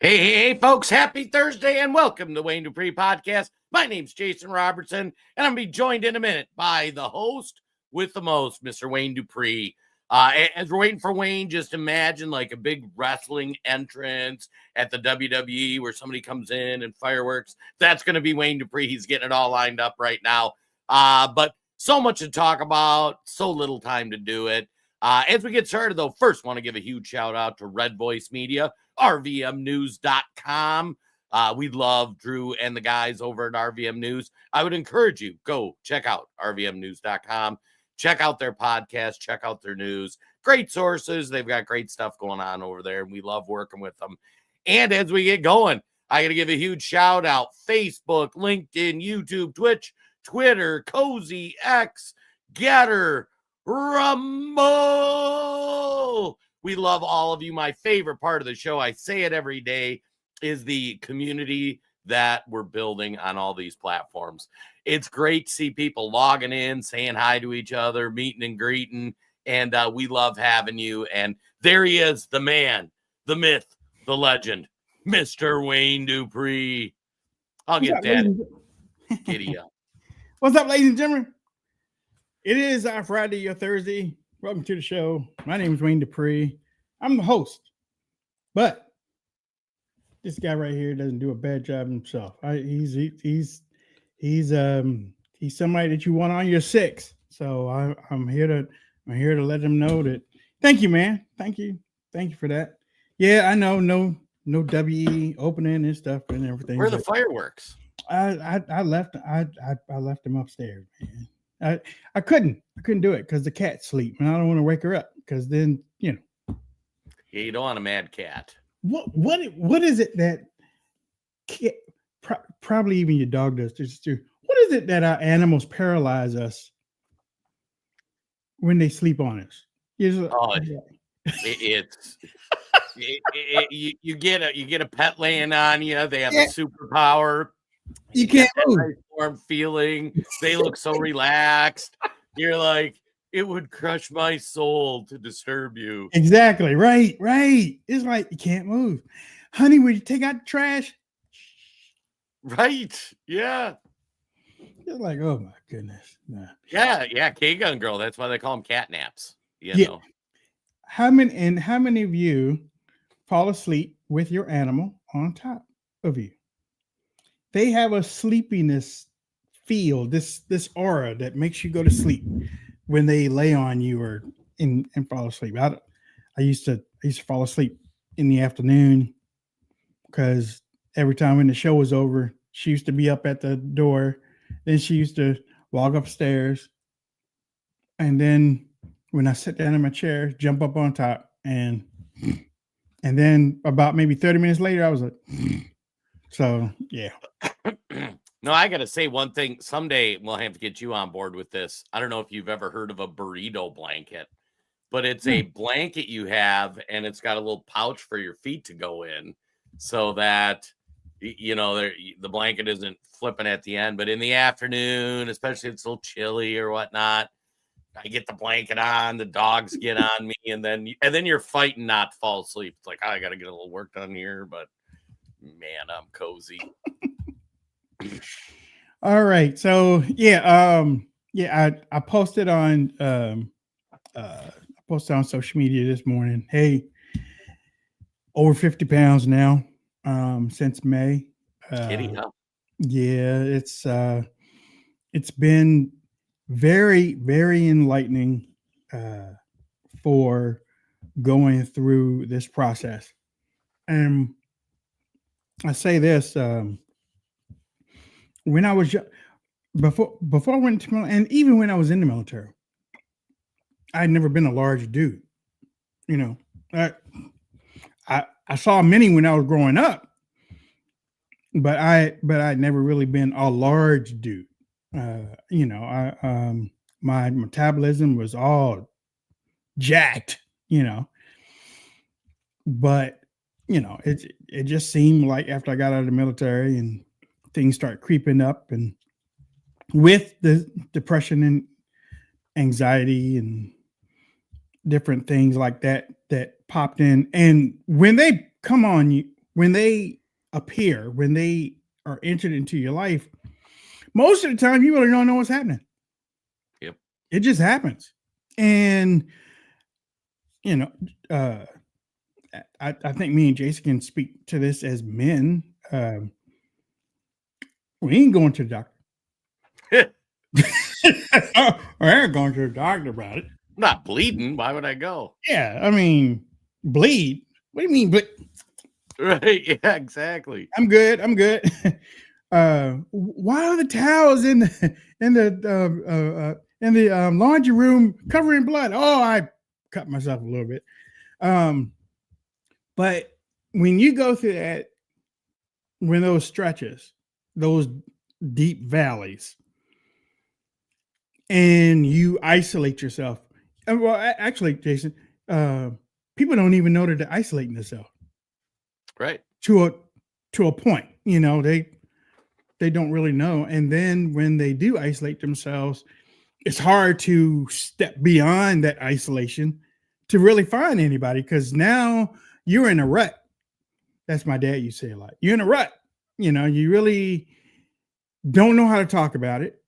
Hey, folks, happy Thursday and welcome to Wayne Dupree Podcast. My name's Jason Robertson, and I'm going to be joined in a minute by the host with the most, Mr. Wayne Dupree. As we're waiting for Wayne, just imagine like a big wrestling entrance at the WWE where somebody comes in and fireworks. That's going to be Wayne Dupree. He's getting it all lined up right now. But so much to talk about, so little time to do it. As we get started, though, first want to give a huge shout out to Red Voice Media, rvmnews.com. We love Drew and the guys over at RVM News. I would encourage you, go check out rvmnews.com. Check out their podcast, check out their news. Great sources. They've got great stuff going on over there, and we love working with them. And as we get going, I got to give a huge shout out. Facebook, LinkedIn, YouTube, Twitch, Twitter, Cozy, X, Getter, Rumble. We love all of you. My favorite part of the show, I say it every day, is the community that we're building on all these platforms. It's great to see people logging in, saying hi to each other, meeting and greeting, and we love having you. And there he is, the man, the myth, the legend, Mr. Wayne Dupree. I'll get that giddy up. What's up, ladies and gentlemen? It is our Friday or Thursday. Welcome to the show. My name is Wayne Dupree. I'm the host, but this guy right here doesn't do a bad job himself. He's somebody that you want on your six. So I'm here to let him know that. Thank you, man. Thank you for that. Yeah, I know. No WE opening and stuff and everything. Where are the fireworks? I left them upstairs, man. I couldn't do it because the cat's sleep and I don't want to wake her up because then Yeah, you don't want a mad cat. What is it that probably even your dog does this too? What is it that our animals paralyze us when they sleep on us? You get a pet laying on you. They have a superpower. You can't move. Nice warm feeling. They look so relaxed. You're like, it would crush my soul to disturb you. Exactly. Right. It's like you can't move. Honey, would you take out the trash? Right. Yeah. It's like, oh my goodness. Nah. Yeah. K-Gun Girl. That's why they call them cat naps. You know. How many of you fall asleep with your animal on top of you? They have a sleepiness feel, this aura that makes you go to sleep when they lay on you or and fall asleep. I used to fall asleep in the afternoon because every time when the show was over, she used to be up at the door. Then she used to walk upstairs. And then when I sit down in my chair, jump up on top. And then about maybe 30 minutes later, I was like, so, yeah. No, I got to say one thing. Someday we'll have to get you on board with this. I don't know if you've ever heard of a burrito blanket, but it's a blanket you have, and it's got a little pouch for your feet to go in so that, the blanket isn't flipping at the end. But in the afternoon, especially if it's a little chilly or whatnot, I get the blanket on, the dogs get on me, and then you're fighting not to fall asleep. It's like, I got to get a little work done here, but man, I'm cozy. All right. So I posted on social media this morning. Hey, over 50 pounds now, since May. Yeah, it's been very, very enlightening for going through this process. And I say this, when I was before I went to and even when I was in the military, I had never been a large dude. I saw many when I was growing up, but I'd never really been a large dude. My metabolism was all jacked, but it just seemed like after I got out of the military and things start creeping up, and with the depression and anxiety and different things like that popped in, and when they come on you, when they appear, when they are entered into your life, most of the time you really don't know what's happening. Yep. It just happens. And I think me and Jason can speak to this as men. We ain't going to the doctor. We ain't going to the doctor about it. I'm not bleeding. Why would I go? Yeah, I mean, bleed. What do you mean? Right? Yeah, exactly. I'm good. Why are the towels in the laundry room covering blood? Oh, I cut myself a little bit. But when you go through that, when those stretches, those deep valleys, and you isolate yourself, well, actually, Jason, people don't even know that they're isolating themselves. Right. To a point, they don't really know. And then when they do isolate themselves, it's hard to step beyond that isolation to really find anybody, because now you're in a rut. That's my dad used to say a lot. You're in a rut. You really don't know how to talk about it.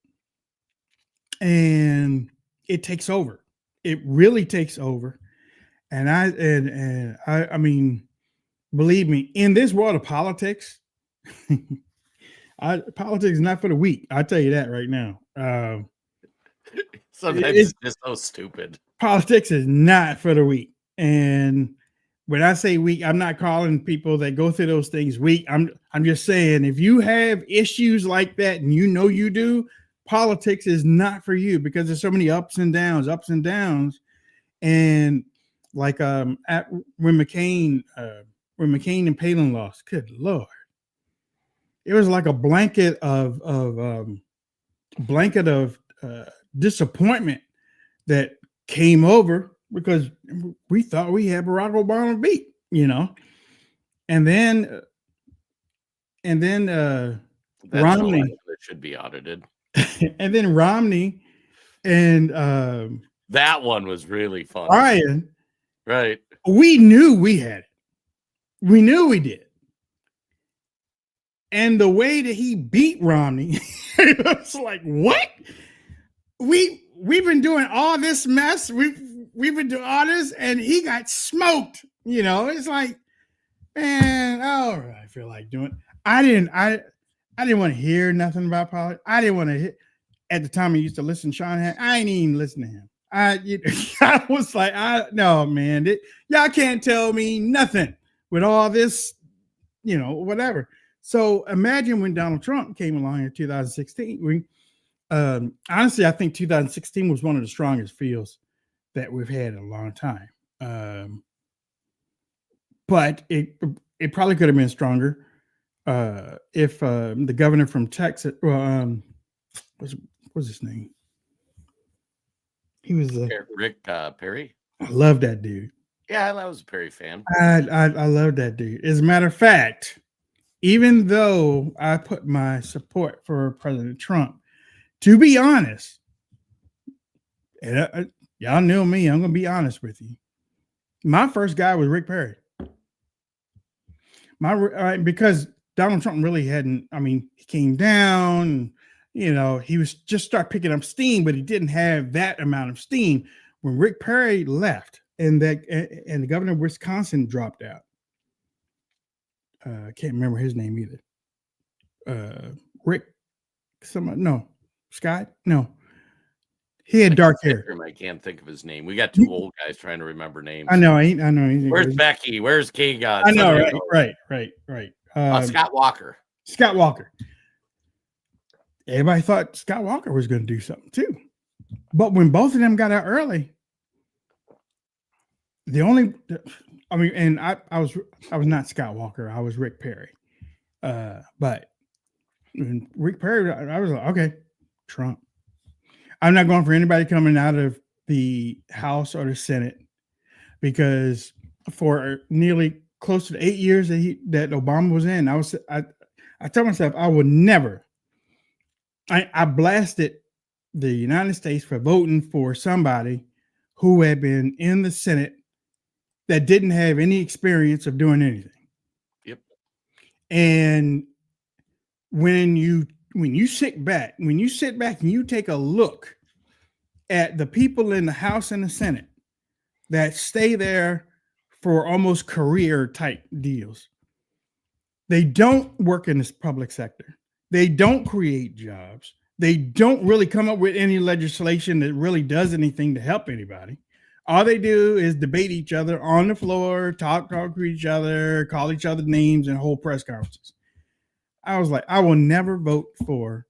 And it takes over. It really takes over. And I mean, believe me, in this world of politics, politics is not for the weak. I'll tell you that right now. Sometimes it's just so stupid. Politics is not for the weak. And when I say weak, I'm not calling people that go through those things weak. I'm just saying, if you have issues like that and you do, politics is not for you, because there's so many ups and downs. And like when McCain and Palin lost, good Lord, it was like a blanket of disappointment that came over, because we thought we had Barack Obama beat, and then That's Romney that should be audited. and then Romney and that one was really fun. Ryan, right? We knew we had it. We knew we did. And the way that he beat Romney, it's like, what? We've been doing all this mess. We've been doing all this, and he got smoked. It's like, man, all right, I feel like doing. I didn't want to hear nothing about politics. I didn't want to hit. At the time I used to listen to Sean. I ain't even listen to him. I was like, no, man, y'all can't tell me nothing with all this, whatever. So imagine when Donald Trump came along in 2016. Honestly, I think 2016 was one of the strongest fields that we've had in a long time. But it probably could have been stronger if the governor from Texas, what's his name? He was Rick Perry. I love that dude. Yeah, I was a Perry fan. I love that dude. As a matter of fact, even though I put my support for President Trump, to be honest, and y'all know me, I'm going to be honest with you. My first guy was Rick Perry. Because Donald Trump really hadn't, he came down, he was just start picking up steam, but he didn't have that amount of steam. When Rick Perry left and the governor of Wisconsin dropped out, I can't remember his name either. Scott? No. He had dark hair. I can't think of his name. We got two old guys trying to remember names. I know. Where's Becky? Where's K-God? I know, right. Scott Walker. Scott Walker. Everybody thought Scott Walker was going to do something too. But when both of them got out early, I was not Scott Walker. I was Rick Perry. But when Rick Perry, I was like, okay, Trump. I'm not going for anybody coming out of the House or the Senate, because for nearly close to the 8 years that Obama was in, I tell myself I would never. I blasted the United States for voting for somebody who had been in the Senate that didn't have any experience of doing anything. Yep. And when you sit back and you take a look at the people in the House and the Senate that stay there for almost career type deals, they don't work in this public sector. They don't create jobs. They don't really come up with any legislation that really does anything to help anybody. All they do is debate each other on the floor, talk to each other, call each other names, and hold press conferences. I was like, I will never vote for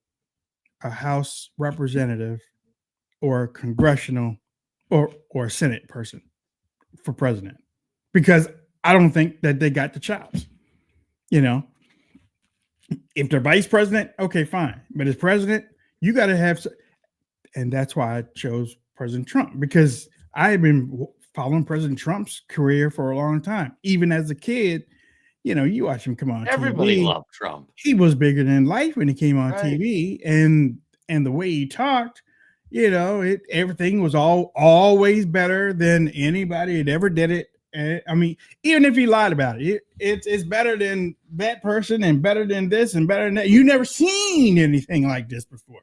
a House representative or a congressional or Senate person for president, because I don't think that they got the chops. You know, if they're vice president, okay, fine. But as president, you got to have, and that's why I chose President Trump, because I had been following President Trump's career for a long time. Even as a kid, you know, you watch him come on Everybody TV. loved Trump. He was bigger than life when he came on Right. TV, and the way he talked, you know, everything was always better than anybody had ever did it. I mean, even if he lied about it, it's better than that person and better than this and better than that. You never seen anything like this before,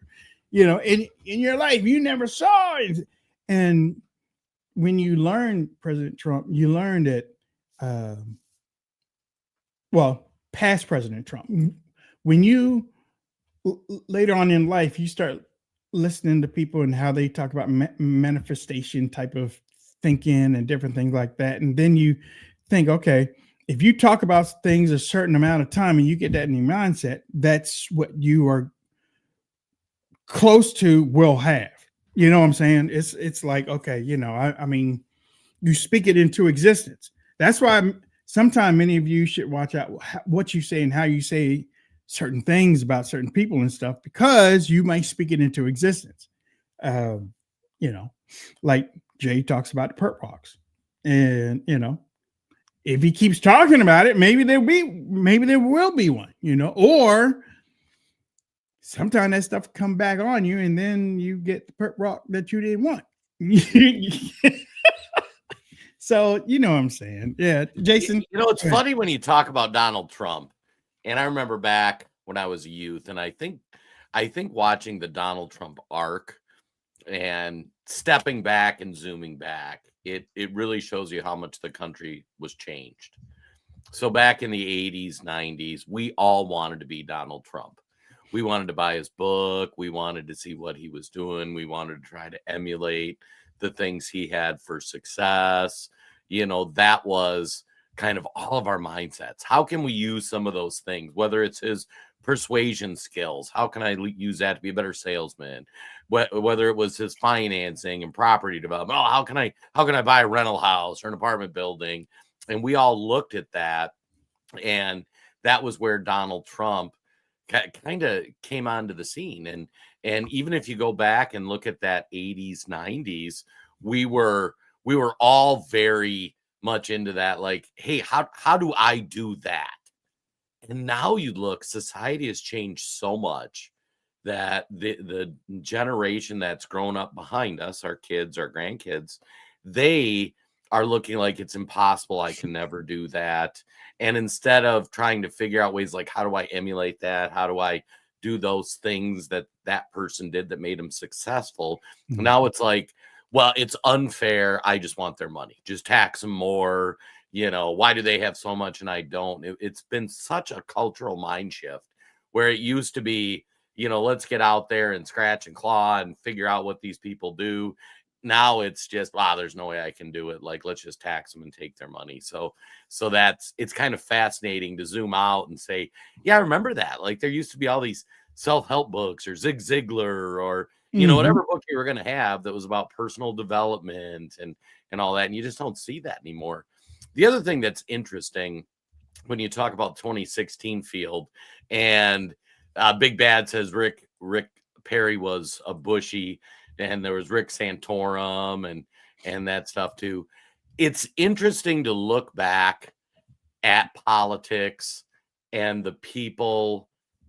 you know, in your life. You never saw it. And when you learn President Trump, you learn that, past President Trump, when you later on in life, you start listening to people and how they talk about manifestation type of thinking and different things like that. And then you think, okay, if you talk about things a certain amount of time and you get that in your mindset, that's what you are close to will have. You know what I'm saying? It's like, okay, you know, I mean, you speak it into existence. That's why sometimes many of you should watch out what you say and how you say certain things about certain people and stuff, because you might speak it into existence. You know, like Jay talks about the perp walks, and you know, if he keeps talking about it, maybe there will be one, you know, or sometimes that stuff come back on you, and then you get the perp walk that you didn't want. So you know what I'm saying? Yeah, Jason. You know, it's funny when you talk about Donald Trump, and I remember back when I was a youth, and I think watching the Donald Trump arc and stepping back and zooming back, it really shows you how much the country was changed. So back in the 80s, 90s, we all wanted to be Donald Trump. We wanted to buy his book. We wanted to see what he was doing. We wanted to try to emulate the things he had for success. You know, that was kind of all of our mindsets. How can we use some of those things, whether it's his persuasion skills? How can I use that to be a better salesman? Whether it was his financing and property development. Oh, how can I buy a rental house or an apartment building? And we all looked at that, and that was where Donald Trump kind of came onto the scene. And even if you go back and look at that 80s, 90s, we were all very much into that. Like, hey, how do I do that? And now you look, society has changed so much that the generation that's grown up behind us, our kids, our grandkids, they are looking like it's impossible. I can never do that. And instead of trying to figure out ways like, how do I emulate that? How do I do those things that person did that made him successful? Mm-hmm. Now it's like, well, it's unfair. I just want their money. Just tax them more. You know, why do they have so much and I don't? It's been such a cultural mind shift where it used to be, you know, let's get out there and scratch and claw and figure out what these people do. Now it's just, wow, there's no way I can do it. Like, let's just tax them and take their money. So it's kind of fascinating to zoom out and say, yeah, I remember that. Like, there used to be all these self-help books or Zig Ziglar or, you know, whatever book you were going to have that was about personal development and all that. And you just don't see that anymore. The other thing that's interesting when you talk about 2016 field, and Big Bad says Rick Perry was a Bushy, and there was Rick Santorum and that stuff too. It's interesting to look back at politics and the people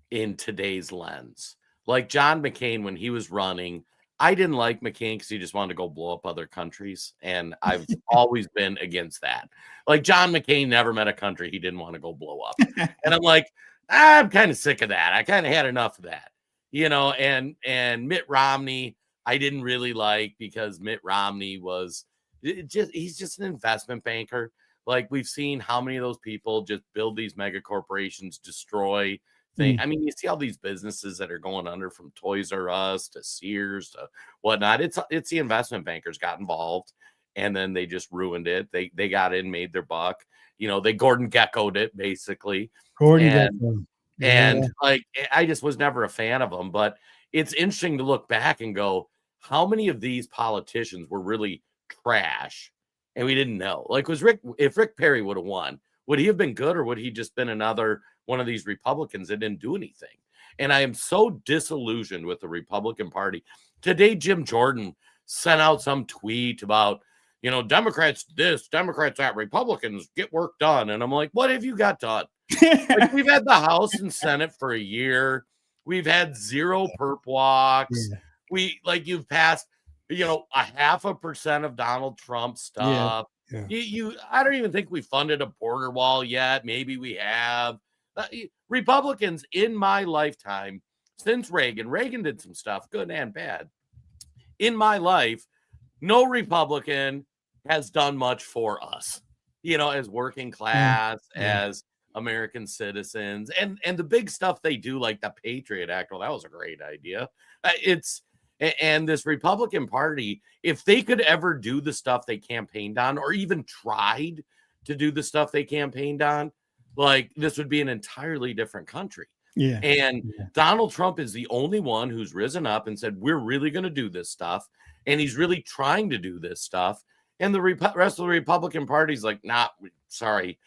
in today's lens. Like John McCain, when he was running, I didn't like McCain because he just wanted to go blow up other countries. And I've always been against that. Like John McCain never met a country he didn't want to go blow up. And I'm like, I'm kind of sick of that. I kind of had enough of that, you know, and Mitt Romney, I didn't really like because Mitt Romney was he's just an investment banker. Like we've seen how many of those people just build these mega corporations, destroy things. I mean, you see all these businesses that are going under, from Toys R Us to Sears to whatnot. It's the investment bankers got involved, and then they just ruined it. They got in, made their buck. You know, they Gordon Gekko'd it basically. And like I just was never a fan of them. But it's interesting to look back and go, how many of these politicians were really trash? And we didn't know. Like, if Rick Perry would have won, would he have been good, or would he just been another one of these Republicans that didn't do anything? And I am so disillusioned with the Republican Party. Today, Jim Jordan sent out some tweet about, you know, Democrats this, Democrats that, Republicans get work done. And I'm like, what have you got done? Like, we've had the House and Senate for a year. We've had 0 perp walks. Yeah. You've passed, you know, 0.5% of Donald Trump stuff. Yeah. I don't even think we funded a border wall yet. Maybe we have. Republicans in my lifetime, since Reagan did some stuff, good and bad. In my life, no Republican has done much for us, you know, as working class, as American citizens, and the big stuff they do, like the Patriot Act. Well, that was a great idea. And this Republican Party, if they could ever do the stuff they campaigned on, or even tried to do the stuff they campaigned on, like, this would be an entirely different country. Yeah. And Donald Trump is the only one who's risen up and said, we're really going to do this stuff. And he's really trying to do this stuff. And the rest of the Republican Party's like, sorry,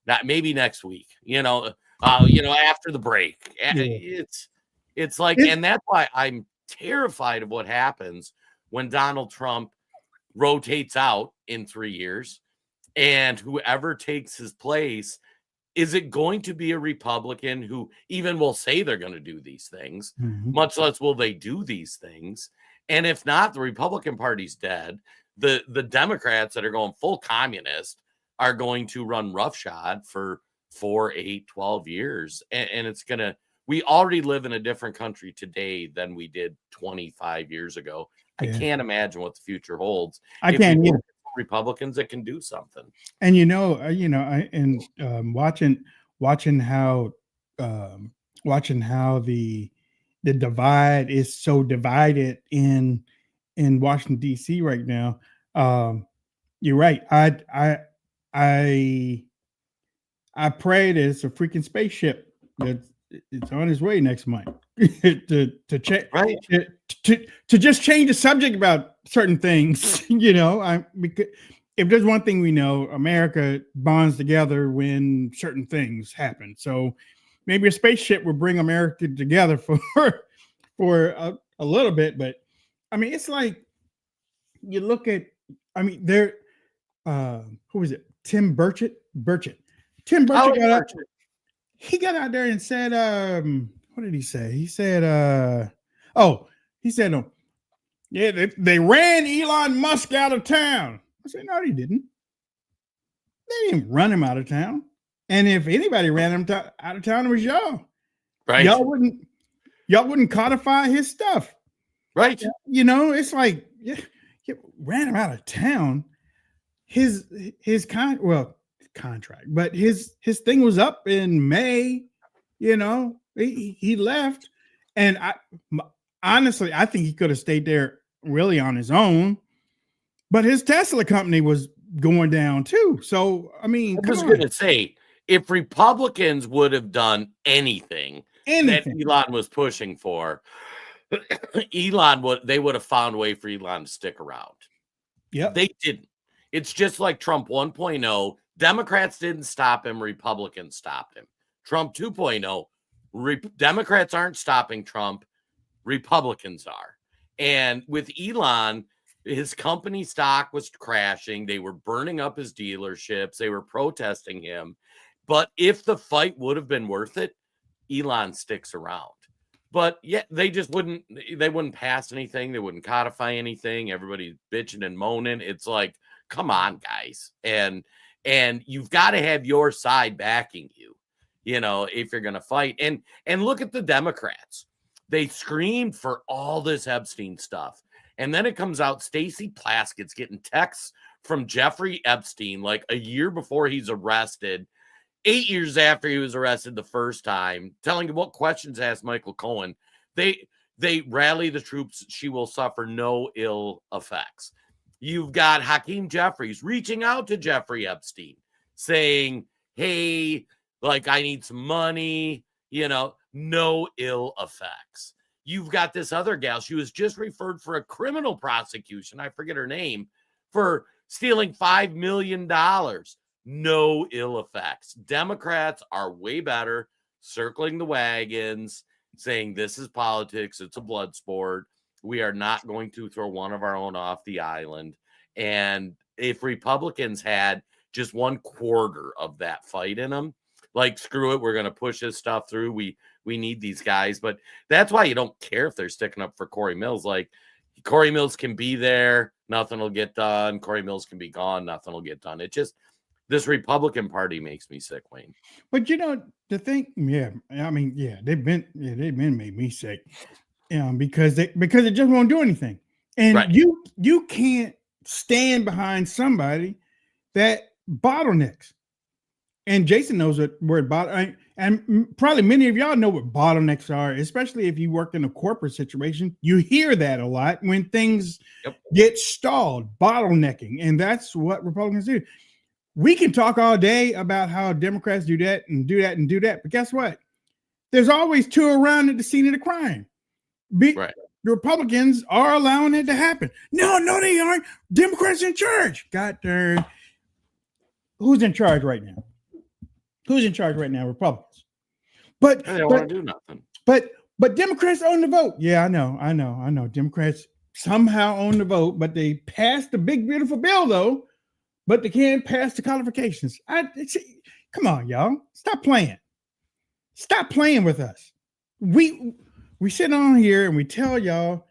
not maybe next week, after the break. Yeah. It's like, and that's why I'm terrified of what happens when Donald Trump rotates out in 3 years, and whoever takes his place, is it going to be a Republican who even will say they're going to do these things, much less will they do these things? And if not, the Republican Party's dead. The Democrats that are going full communist are going to run roughshod for 4, 8, 12 years. And it's going to, we already live in a different country today than we did 25 years ago. Yeah. I can't imagine what the future holds. I can't either. Republicans that can do something. And watching how the divide is so divided in Washington D.C. right now. You're right. I pray that it's a freaking spaceship that it's on his way next month to just change the subject about certain things. Because if there's one thing we know, America bonds together when certain things happen. So maybe a spaceship will bring America together for a little bit. But I mean, it's like you look at, who was it? Tim Burchett. Tim Burchett he got out there and said, what did he say? He said, they ran Elon Musk out of town. I said, no, they didn't. They didn't run him out of town. And if anybody ran him out of town, it was y'all. Right. Y'all wouldn't codify his stuff. Right. It's like, you ran him out of town. His contract, but his thing was up in May. He left, and honestly I think he could have stayed there really on his own, but his Tesla company was going down too. So I was going to say, if Republicans would have done anything that Elon was pushing for, they would have found a way for Elon to stick around. Yeah, they didn't. It's just like Trump 1.0 Democrats didn't stop him. Republicans stopped him. Trump 2.0, Democrats aren't stopping Trump. Republicans are. And with Elon, his company stock was crashing. They were burning up his dealerships. They were protesting him. But if the fight would have been worth it, Elon sticks around. But yeah, they wouldn't pass anything. They wouldn't codify anything. Everybody's bitching and moaning. It's like, come on, guys. And you've got to have your side backing you, if you're going to fight. And look at the Democrats. They screamed for all this Epstein stuff. And then it comes out Stacey Plaskett's getting texts from Jeffrey Epstein like a year before he's arrested, 8 years after he was arrested the first time, telling him what questions asked Michael Cohen. They rally the troops. She will suffer no ill effects. You've got Hakeem Jeffries reaching out to Jeffrey Epstein saying, hey, like, I need some money, no ill effects. You've got this other gal. She was just referred for a criminal prosecution. I forget her name, for stealing $5 million. No ill effects. Democrats are way better, circling the wagons, saying this is politics. It's a blood sport. We are not going to throw one of our own off the island. And if Republicans had just 1/4 of that fight in them, like, screw it, we're going to push this stuff through. We need these guys. But that's why you don't care if they're sticking up for Corey Mills. Like, Corey Mills can be there, nothing will get done. Corey Mills can be gone, nothing will get done. It just, this Republican Party makes me sick, Wayne. But the thing, they've been made me sick. Because it just won't do anything. And right. you can't stand behind somebody that bottlenecks. And Jason knows what word and probably many of y'all know what bottlenecks are, especially if you work in a corporate situation. You hear that a lot when things get stalled, bottlenecking. And that's what Republicans do. We can talk all day about how Democrats do that and do that and do that. But guess what? There's always two around at the scene of the crime. Right. The Republicans are allowing it to happen. No, they aren't. Democrats in charge. God darn. Who's in charge right now? Who's in charge right now? Republicans. But they don't want to do nothing. But Democrats own the vote. Yeah, I know. Democrats somehow own the vote, but they passed the big beautiful bill though. But they can't pass the qualifications. Come on, y'all. Stop playing. Stop playing with us. We sit on here and we tell y'all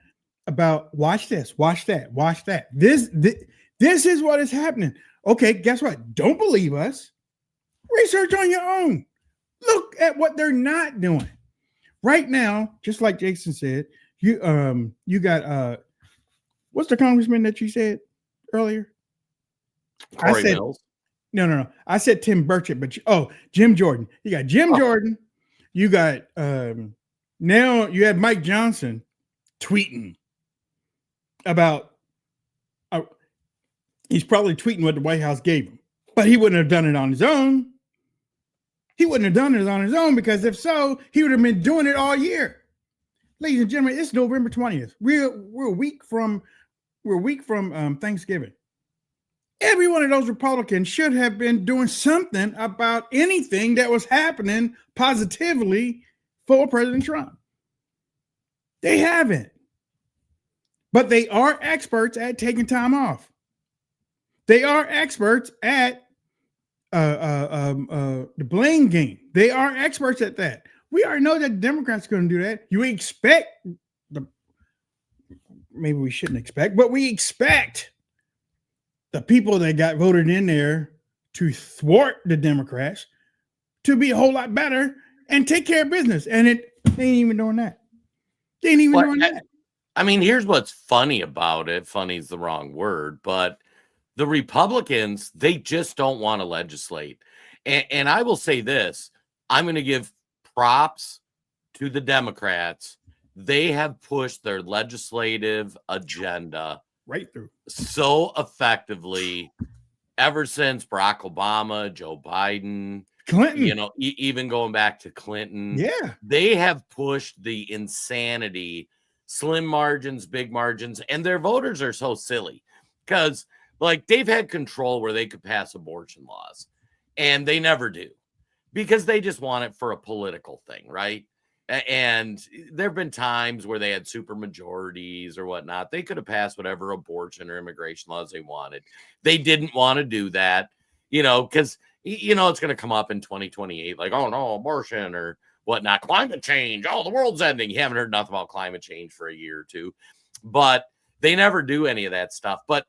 about watch this, watch that, watch that. This is what is happening. Okay, guess what? Don't believe us. Research on your own. Look at what they're not doing. Right now, just like Jason said, you got what's the congressman that you said earlier? Corey Mills. No. I said Tim Burchett, but Jim Jordan. You got Jim Jordan. You got now you have Mike Johnson tweeting about. He's probably tweeting what the White House gave him, but he wouldn't have done it on his own. He wouldn't have done it on his own, because if so, he would have been doing it all year. Ladies and gentlemen, it's November 20th. We're a week from Thanksgiving. Every one of those Republicans should have been doing something about anything that was happening positively for President Trump. They haven't. But they are experts at taking time off. They are experts at the blame game. They are experts at that. We already know that the Democrats are going to do that. Maybe we shouldn't expect, but we expect the people that got voted in there to thwart the Democrats to be a whole lot better and take care of business. And they ain't even doing that. They ain't even doing that. I mean, here's what's funny about it. Funny is the wrong word, but the Republicans, they just don't want to legislate. And I will say this, I'm going to give props to the Democrats. They have pushed their legislative agenda right through so effectively ever since Barack Obama, Joe Biden, Clinton, even going back to Clinton. Yeah. They have pushed the insanity, slim margins, big margins, and their voters are so silly because, like, they've had control where they could pass abortion laws. And they never do because they just want it for a political thing, right? And there have been times where they had super majorities or whatnot. They could have passed whatever abortion or immigration laws they wanted. They didn't want to do that, because, it's going to come up in 2028, like, oh, no, abortion or whatnot, climate change. Oh, the world's ending. You haven't heard nothing about climate change for a year or two, but they never do any of that stuff. But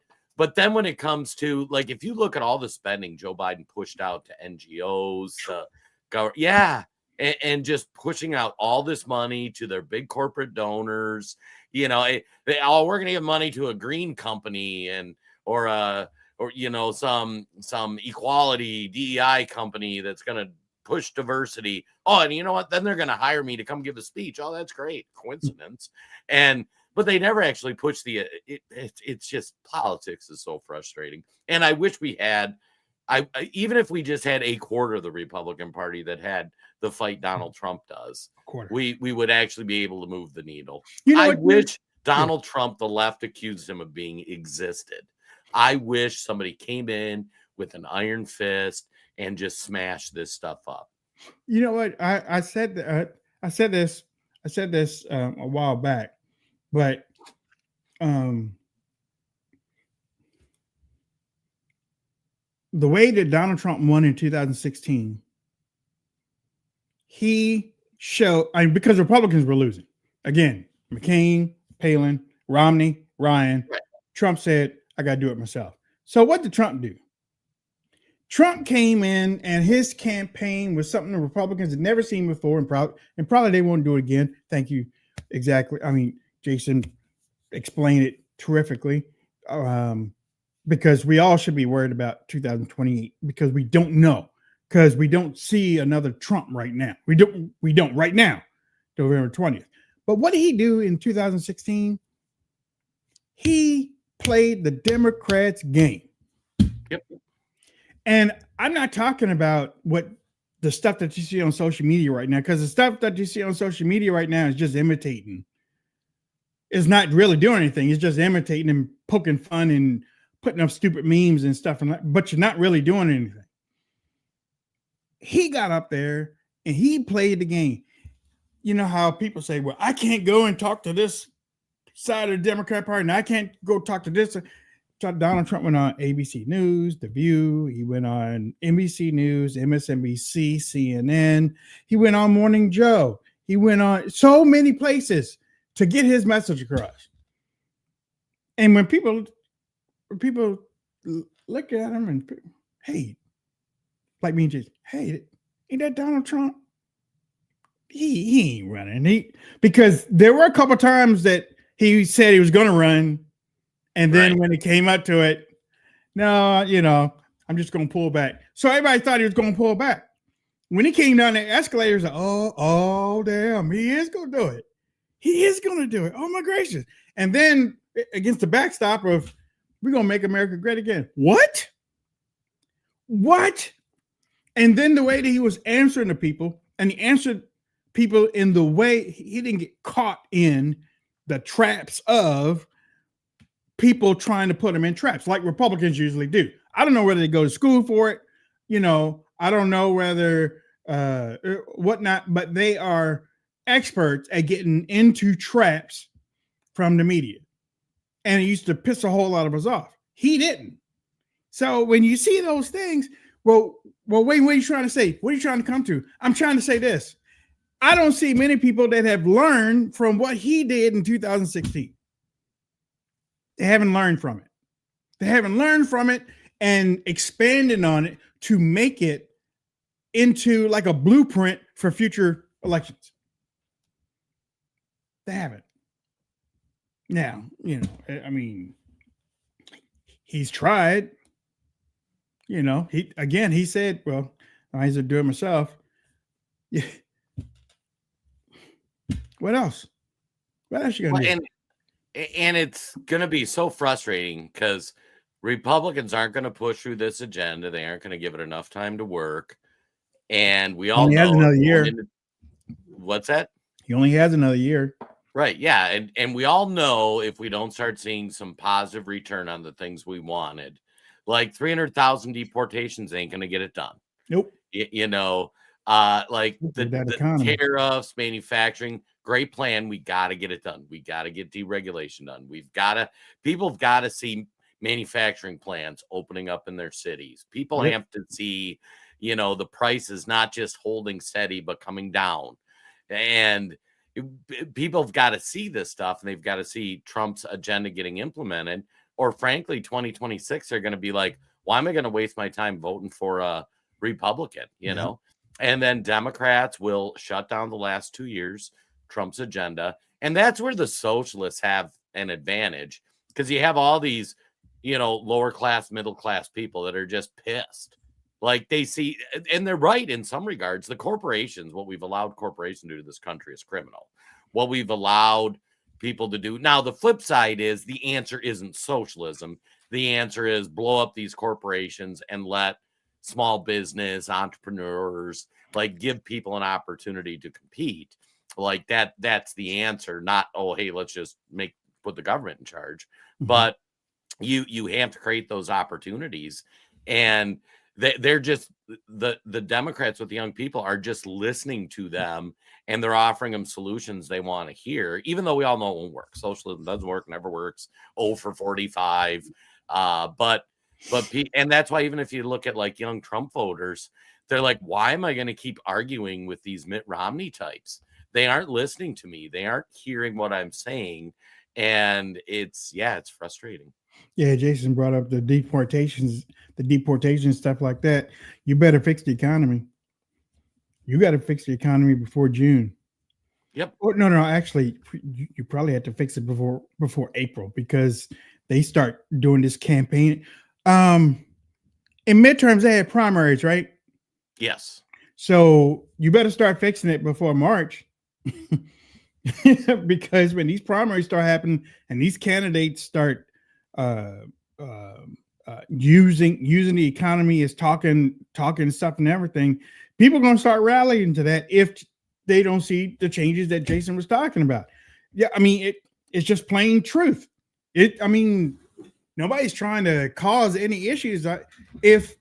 then when it comes to, like, if you look at all the spending Joe Biden pushed out to NGOs, and just pushing out all this money to their big corporate donors, we're going to give money to a green company or some equality DEI company that's going to push diversity. Oh, and you know what? Then they're going to hire me to come give a speech. Oh, that's great. Coincidence. But they never actually push it's just politics is so frustrating. And I wish we had, even if we just had a quarter of the Republican Party that had the fight Donald Trump does, we would actually be able to move the needle. I wish Donald Trump, the left accused him of being existed. I wish somebody came in with an iron fist and just smash this stuff up. You know what? I said this a while back, but the way that Donald Trump won in 2016, he showed, because Republicans were losing. Again, McCain, Palin, Romney, Ryan. Right. Trump said, I got to do it myself. So what did Trump do? Trump came in and his campaign was something the Republicans had never seen before, and probably they won't do it again. Thank you. Exactly. I mean, Jason explained it terrifically, because we all should be worried about 2028 because we don't know, because we don't see another Trump right now. We don't right now, November 20th. But what did he do in 2016? He played the Democrats' game. Yep. And I'm not talking about what the stuff that you see on social media right now, because the stuff that you see on social media right now is just imitating. It's not really doing anything. It's just imitating and poking fun and putting up stupid memes and stuff, but you're not really doing anything. He got up there and he played the game. You know how people say, well, I can't go and talk to this side of the Democrat Party, and I can't go talk to this. Donald Trump went on ABC News, The View. He went on NBC News, MSNBC, CNN. He went on Morning Joe. He went on so many places to get his message across. And when people look at him and, hey, like me and Jason, hey, ain't that Donald Trump? He ain't running. Because there were a couple times that he said he was going to run. And then when it came up to it, no, I'm just going to pull back. So everybody thought he was going to pull back. When he came down the escalators, oh, damn, he is going to do it. He is going to do it. Oh, my gracious. And then against the backstop of, we're going to make America great again. What? And then the way that he was answering the people, and he answered people in the way he didn't get caught in the traps of people trying to put him in traps like Republicans usually do. I don't know whether they go to school for it. I don't know whether whatnot, but they are experts at getting into traps from the media. And it used to piss a whole lot of us off. He didn't. So when you see those things, well, wait, what are you trying to say? What are you trying to come to? I'm trying to say this. I don't see many people that have learned from what he did in 2016. They haven't learned from it. They haven't learned from it and expanded on it to make it into like a blueprint for future elections. They haven't. Now, he's tried. He said, well, I used to do it myself. Yeah. What else? What else you gonna do? And it's going to be so frustrating because Republicans aren't going to push through this agenda. They aren't going to give it enough time to work. And we all know. He has another year. What's that? He only has another year. Right. Yeah. And we all know if we don't start seeing some positive return on the things we wanted, like 300,000 deportations ain't going to get it done. Nope. Like With that the economy. tariffs, manufacturing, great plan. We got to get it done. We got to get deregulation done. People have got to see manufacturing plants opening up in their cities. People Yep. have to see, the prices not just holding steady, but coming down. And people have got to see this stuff, and they've got to see Trump's agenda getting implemented. Or frankly, 2026, they're going to be like, why am I going to waste my time voting for a Republican, And then Democrats will shut down the last 2 years, Trump's agenda. And that's where the socialists have an advantage, because you have all these, lower class, middle class people that are just pissed. Like they see, and they're right in some regards. The corporations, what we've allowed corporations to do to this country is criminal. What we've allowed people to do. Now, the flip side is the answer isn't socialism. The answer is blow up these corporations and let small business entrepreneurs, like, give people an opportunity to compete. Like that's the answer. Not, oh, hey, let's just put the government in charge. Mhm. But you have to create those opportunities. And they're just the Democrats with the young people are just listening to them, and they're offering them solutions they want to hear, even though we all know it won't work. Socialism doesn't work, never works. 0 for 45. And that's why, even if you look at like young Trump voters, they're like, why am I going to keep arguing with these Mitt Romney types? They aren't listening to me. They aren't hearing what I'm saying. And it's frustrating. Yeah, Jason brought up the deportation stuff like that. You better fix the economy. You got to fix the economy before June. Yep. Or no, actually, you probably had to fix it before April, because they start doing this campaign. In midterms, they had primaries, right? Yes. So you better start fixing it before March. Because when these primaries start happening and these candidates start using the economy as talking stuff and everything, people are going to start rallying to that if they don't see the changes that Jason was talking about. Yeah, I mean, it's just plain truth. Nobody's trying to cause any issues. If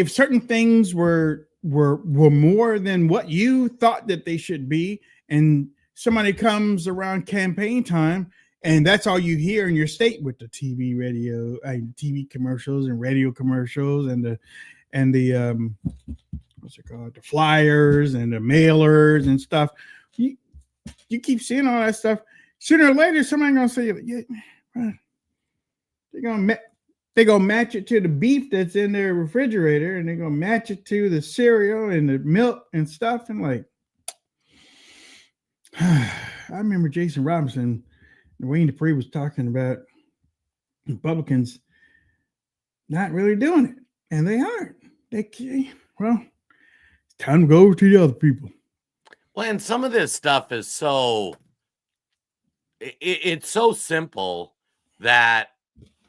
certain things were more than what you thought that they should be, and somebody comes around campaign time and that's all you hear in your state with the TV commercials and radio commercials and the what's it called, the flyers and the mailers and stuff, you keep seeing all that stuff. Sooner or later, somebody's gonna say, yeah, they're gonna match it to the beef that's in their refrigerator, and they're gonna match it to the cereal and the milk and stuff. And like, I remember Jason Robinson and Wayne Dupree was talking about Republicans not really doing it, and they aren't. Well, it's time to go over to the other people. Well, and some of this stuff is it's so simple that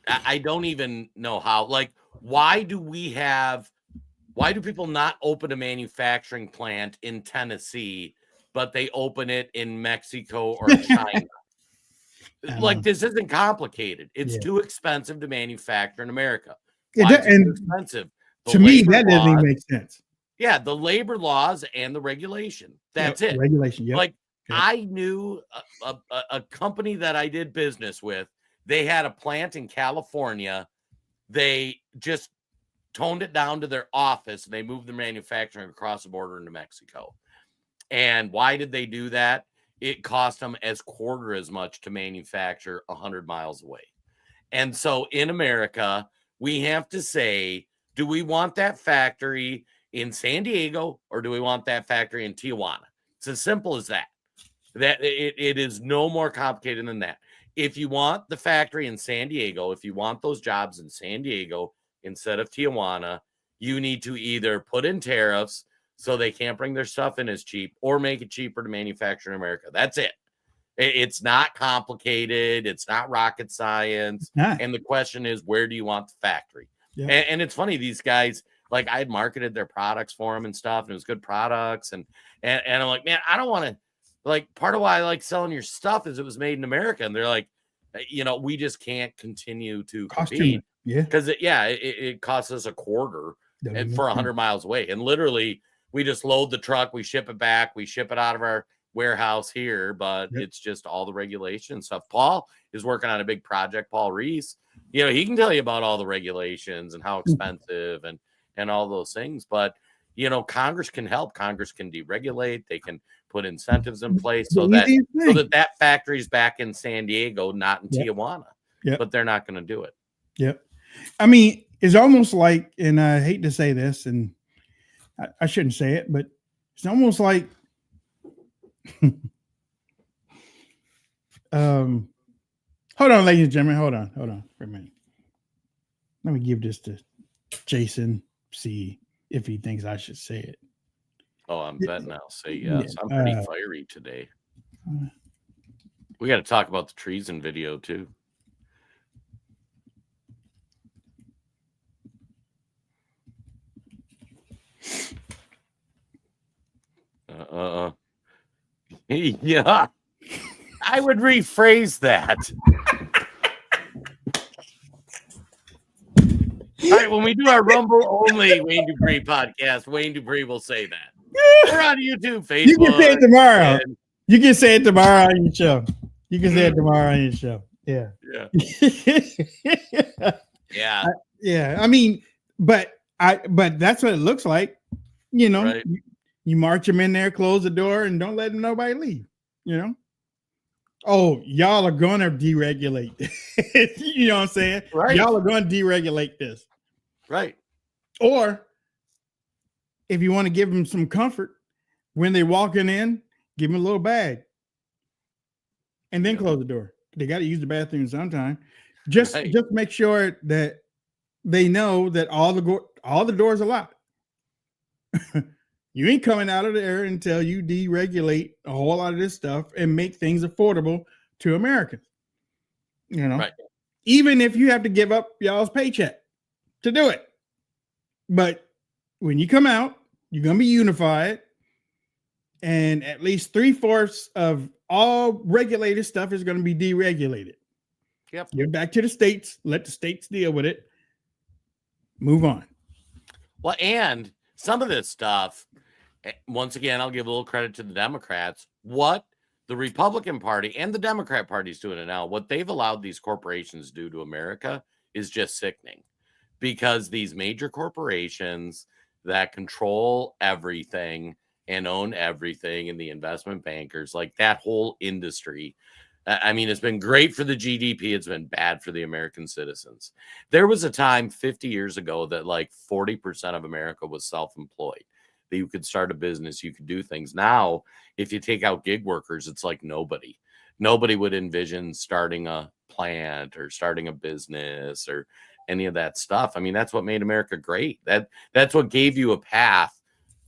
I don't even know how. Like, why do people not open a manufacturing plant in Tennessee, but they open it in Mexico or China? Like, this isn't complicated. It's too expensive to manufacture in America. Why is it too expensive? To me, that doesn't even make sense. Yeah, the labor laws and the regulation. That's it. Regulation. Yep. Like, I knew a company that I did business with. They had a plant in California. They just toned it down to their office, and they moved the manufacturing across the border into Mexico. And why did they do that? It cost them quarter as much to manufacture 100 miles away. And so in America, we have to say, do we want that factory in San Diego, or do we want that factory in Tijuana? It's as simple as that. It is no more complicated than that. If you want the factory in San Diego, if you want those jobs in San Diego instead of Tijuana, you need to either put in tariffs so they can't bring their stuff in as cheap, or make it cheaper to manufacture in America. That's it. It's not complicated. It's not rocket science. And the question is, where do you want the factory? Yeah. And it's funny, these guys, like, I had marketed their products for them and stuff, and it was good products. And I'm like, man, I don't want to, like, part of why I like selling your stuff is it was made in America. And they're like, we just can't continue to compete. Yeah. Because it costs us a quarter and for 100 miles away. And literally, we just load the truck, we ship it back, we ship it out of our warehouse here, but it's just all the regulation stuff. Paul is working on a big project. Paul Reese, he can tell you about all the regulations and how expensive and all those things. But Congress can help. Congress can deregulate. They can put incentives in place so that factory's back in San Diego, not in Tijuana. But they're not going to do it. Yep. I mean, it's almost like, and I hate to say this, and I shouldn't say it, but it's almost like hold on, ladies and gentlemen. Hold on for a minute. Let me give this to Jason, see if he thinks I should say it. Oh, I'm betting I'll say yes. I'm pretty fiery today. We got to talk about the treason video too. Yeah, I would rephrase that. All right, when we do our Rumble only Wayne Dupree podcast, Wayne Dupree will say that. We're on YouTube, Facebook. You can say it tomorrow. You can say it tomorrow on your show. You can say it tomorrow on your show. Yeah. Yeah. Yeah. I mean, but that's what it looks like. Right. You march them in there, close the door, and don't let nobody leave. Oh, y'all are gonna deregulate this. You know what I'm saying? Right. Y'all are gonna deregulate this. Right. Or if you want to give them some comfort when they're walking in, give them a little bag. And then close the door. They got to use the bathroom sometime. Just make sure that they know that all the doors are locked. You ain't coming out of there until you deregulate a whole lot of this stuff and make things affordable to Americans. Right. Even if you have to give up y'all's paycheck to do it. But when you come out, you're going to be unified. And at least 3/4 of all regulated stuff is going to be deregulated. Yep. Get back to the states. Let the states deal with it. Move on. Well, and some of this stuff, once again, I'll give a little credit to the Democrats. What the Republican Party and the Democrat Party is doing it now, what they've allowed these corporations to do to America is just sickening. Because these major corporations that control everything and own everything, and the investment bankers, like that whole industry, I mean, it's been great for the GDP. It's been bad for the American citizens. There was a time 50 years ago that like 40% of America was self-employed, that you could start a business, you could do things. Now, if you take out gig workers, it's like nobody would envision starting a plant or starting a business or any of that stuff. I mean, that's what made America great. That's what gave you a path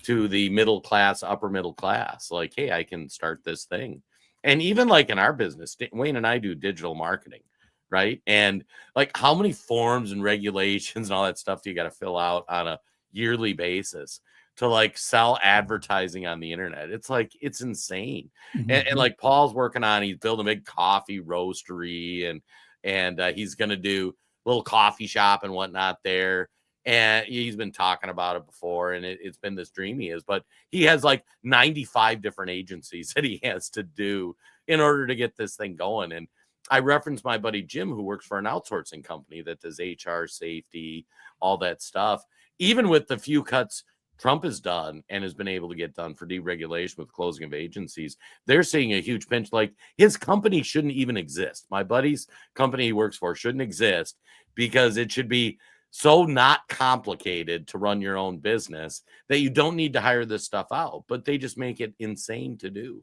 to the middle class, upper middle class. Like, hey, I can start this thing. And even like in our business, Wayne and I do digital marketing, right? And like, how many forms and regulations and all that stuff do you got to fill out on a yearly basis to like sell advertising on the internet? It's like, it's insane. Mm-hmm. And like Paul's working on, he's building a big coffee roastery and he's going to do a little coffee shop and whatnot there. And he's been talking about it before, and it's been this dream he is. But he has like 95 different agencies that he has to do in order to get this thing going. And I referenced my buddy Jim, who works for an outsourcing company that does HR, safety, all that stuff. Even with the few cuts Trump has done and has been able to get done for deregulation with closing of agencies, they're seeing a huge pinch. Like, his company shouldn't even exist. My buddy's company he works for shouldn't exist because it should be so not complicated to run your own business that you don't need to hire this stuff out, but they just make it insane to do.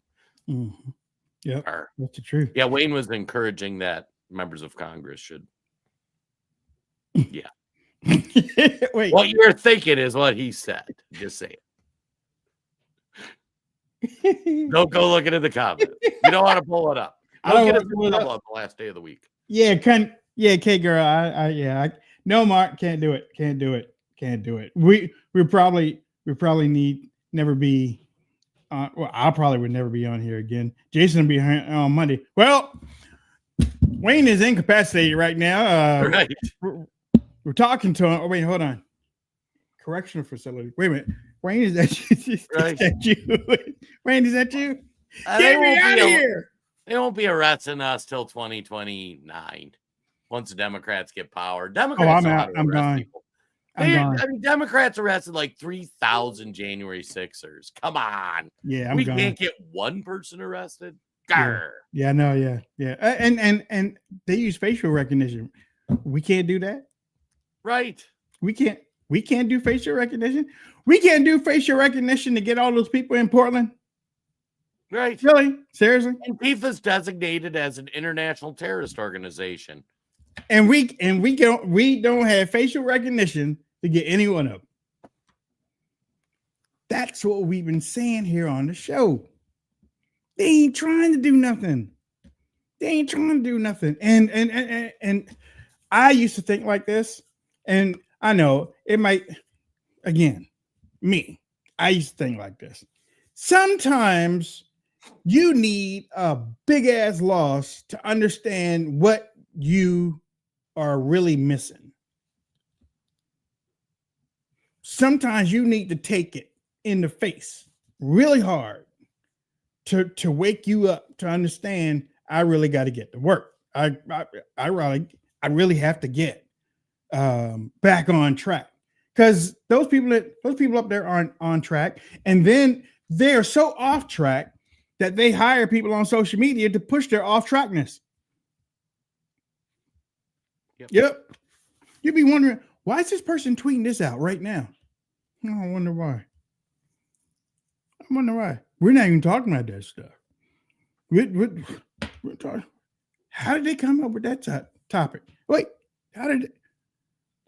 Mm-hmm. Yeah, that's the truth. Yeah, Wayne was encouraging that members of Congress should. Yeah. Wait. What you're thinking is what he said. Just say it. Don't go looking at the comments. You don't want to pull it up. Don't get it up the last day of the week. Yeah, K girl. No, Mark, can't do it. We probably never be. Well, I probably would never be on here again. Jason will be on Monday. Well, Wayne is incapacitated right now. Right. We're talking to him. Oh, wait, hold on. correctional facility. Wait a minute. Wayne, is that you? Right. Is that you? Wayne, is that you? They Get me won't out be of a- here. They won't be arresting us till 2029 once the Democrats get power. Democrats I'm know how out. to I'm arrest gone. people. I'm gone. I mean, Democrats arrested like 3,000 January 6ers. Come on. Yeah, I'm We gone. can't get one person arrested. Yeah. Grr. Yeah, no, yeah. And they use facial recognition. We can't do that. Right. We can't do facial recognition. We can't do facial recognition to get all those people in Portland. Right. Really? Seriously? Antifa's designated as an international terrorist organization. And we don't have facial recognition to get any one of them. That's what we've been saying here on the show. They ain't trying to do nothing. And I used to think like this, and I know it might, again, me. I used to think like this. Sometimes you need a big ass loss to understand what you are really missing. Sometimes you need to take it in the face really hard to wake you up to understand I really got to get to work. I really have to get back on track, because those people up there aren't on track, and then they're so off track that they hire people on social media to push their off trackness. Yep. You'd be wondering, why is this person tweeting this out right now? I wonder why. We're not even talking about that stuff. We're talking. How did they come up with that topic? Wait, how did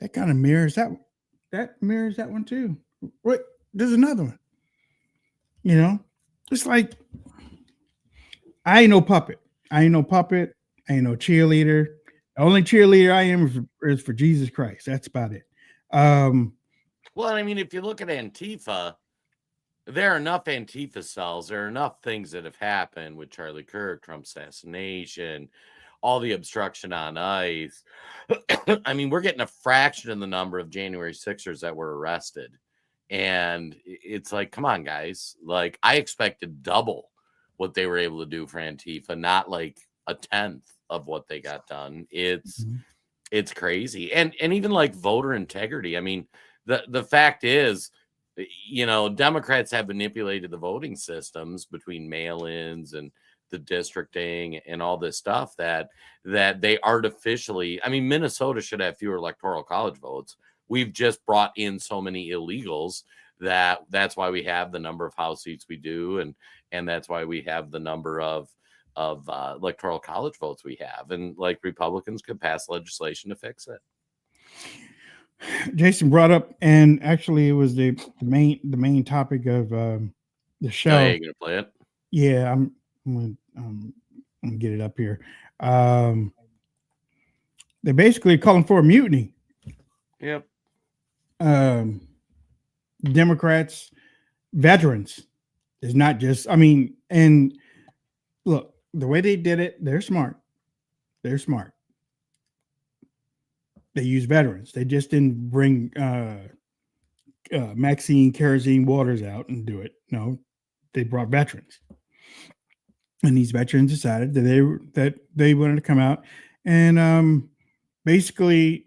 that kind of mirrors that? That mirrors that one too. Wait, there's another one. You know, it's like I ain't no puppet. I ain't no cheerleader. The only cheerleader I am is for Jesus Christ. That's about it. Well, I mean, if you look at Antifa, there are enough Antifa cells. There are enough things that have happened with Charlie Kirk, Trump assassination, all the obstruction on ICE. I mean, we're getting a fraction of the number of January 6ers that were arrested. And it's like, come on, guys. Like, I expected double what they were able to do for Antifa, not like a tenth of what they got done. It's crazy. And even like voter integrity. I mean, the fact is, you know, Democrats have manipulated the voting systems between mail-ins and the districting and all this stuff that they artificially, I mean, Minnesota should have fewer electoral college votes. We've just brought in so many illegals that's why we have the number of House seats we do. And that's why we have the number of electoral college votes we have. And like Republicans could pass legislation to fix it. Jason brought up, and actually it was the main topic of the show. Oh, yeah, you gonna play it? Yeah, I'm gonna get it up here. They're basically calling for a mutiny. Yep. Democrats, veterans. It's not just, I mean, and look, the way they did it, they're smart. They use veterans. They just didn't bring Maxine Kerosene Waters out and do it. No, they brought veterans, and these veterans decided that they wanted to come out and basically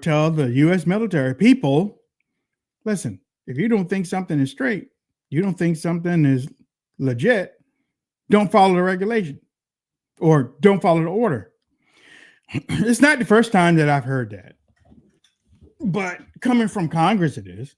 tell the U.S. military people, listen, if you don't think something is straight, you don't think something is legit, don't follow the regulation or don't follow the order. It's not the first time that I've heard that, but coming from Congress, it is.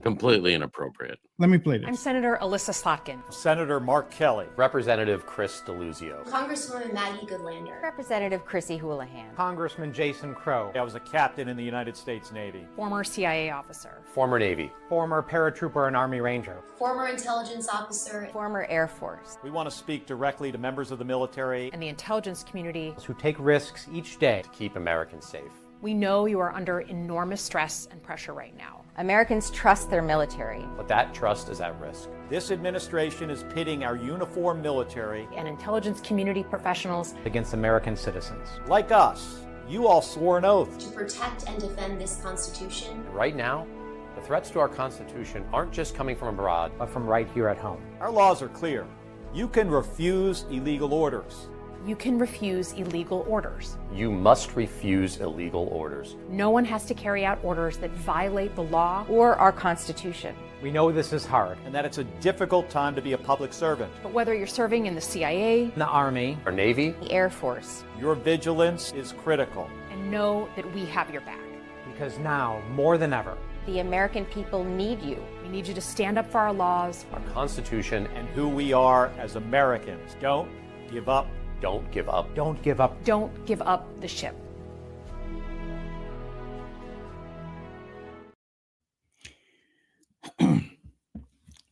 Completely inappropriate. Let me play this. I'm Senator Elissa Slotkin. Senator Mark Kelly. Representative Chris DeLuzio. Congresswoman Maggie Goodlander. Representative Chrissy Houlihan. Congressman Jason Crow. I was a captain in the United States Navy. Former CIA officer. Former Navy. Former paratrooper and Army Ranger. Former intelligence officer. Former Air Force. We want to speak directly to members of the military And the intelligence community. Who take risks each day to keep Americans safe. We know you are under enormous stress and pressure right now. Americans trust their military. But that trust is at risk. This administration is pitting our uniformed military And intelligence community professionals. Against American citizens. like us. You all swore an oath to protect and defend this Constitution. Right now, the threats to our Constitution aren't just coming from abroad, but from right here at home. Our laws are clear. You can refuse illegal orders. You can refuse illegal orders. You must refuse illegal orders. No one has to carry out orders that violate the law or our Constitution. We know this is hard and that it's a difficult time to be a public servant. But whether you're serving in the CIA, The Army, Our Navy, The Air Force. Your vigilance is critical. and know that we have your back. Because now, more than ever, The American people need you. We need you to stand up for our laws. our Constitution, and who we are as Americans. Don't give up. don't give up. Don't give up. Don't give up the ship.